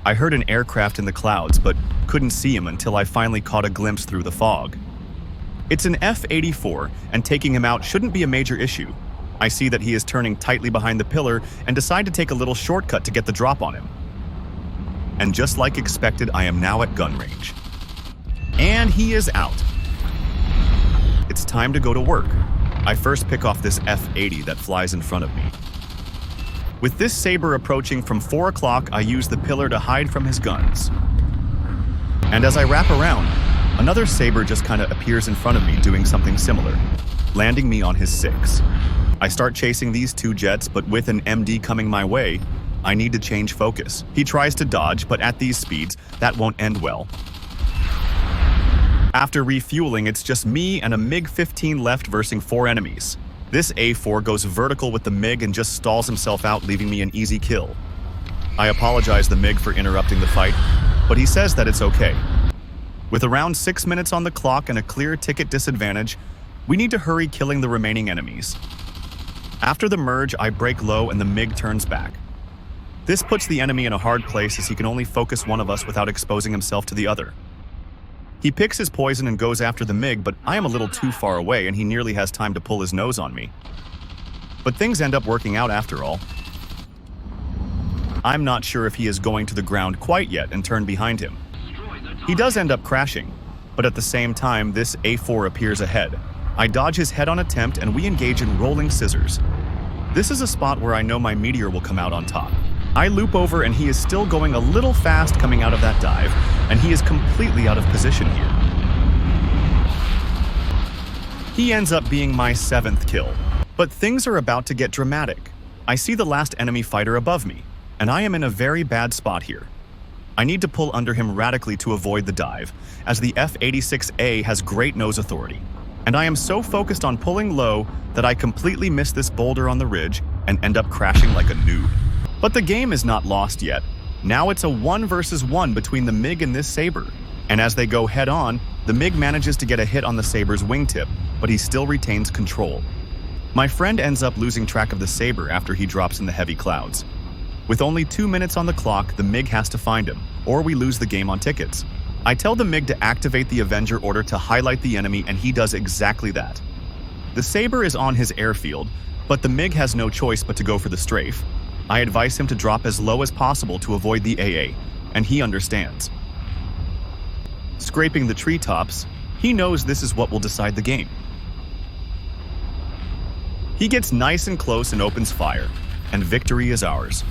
I heard an aircraft in the clouds, but couldn't see him until I finally caught a glimpse through the fog. It's an F-84, and taking him out shouldn't be a major issue. I see that he is turning tightly behind the pillar and decide to take a little shortcut to get the drop on him. And just like expected, I am now at gun range. And he is out. It's time to go to work. I first pick off this F-80 that flies in front of me. With this saber approaching from 4 o'clock, I use the pillar to hide from his guns. And as I wrap around, another saber just kind of appears in front of me doing something similar, landing me on his 6. I start chasing these 2 jets, but with an MD coming my way, I need to change focus. He tries to dodge, but at these speeds, that won't end well. After refueling, it's just me and a MiG-15 left versing 4 enemies. This A4 goes vertical with the MiG and just stalls himself out, leaving me an easy kill. I apologize to the MiG for interrupting the fight, but he says that it's okay. With around 6 minutes on the clock and a clear ticket disadvantage, we need to hurry killing the remaining enemies. After the merge, I break low and the MiG turns back. This puts the enemy in a hard place as he can only focus one of us without exposing himself to the other. He picks his poison and goes after the MiG, but I am a little too far away and he nearly has time to pull his nose on me. But things end up working out after all. I'm not sure if he is going to the ground quite yet and turn behind him. He does end up crashing, but at the same time, this A4 appears ahead. I dodge his head-on attempt and we engage in rolling scissors. This is a spot where I know my Meteor will come out on top. I loop over and he is still going a little fast coming out of that dive, and he is completely out of position here. He ends up being my 7th kill. But things are about to get dramatic. I see the last enemy fighter above me, and I am in a very bad spot here. I need to pull under him radically to avoid the dive, as the F-86A has great nose authority. And I am so focused on pulling low that I completely miss this boulder on the ridge and end up crashing like a noob. But the game is not lost yet. Now it's a 1 versus 1 between the MiG and this saber. And as they go head-on, the MiG manages to get a hit on the saber's wingtip, but he still retains control. My friend ends up losing track of the saber after he drops in the heavy clouds. With only 2 minutes on the clock, the MiG has to find him, or we lose the game on tickets. I tell the MiG to activate the Avenger order to highlight the enemy, and he does exactly that. The saber is on his airfield, but the MiG has no choice but to go for the strafe. I advise him to drop as low as possible to avoid the AA, and he understands. Scraping the treetops, he knows this is what will decide the game. He gets nice and close and opens fire, and victory is ours.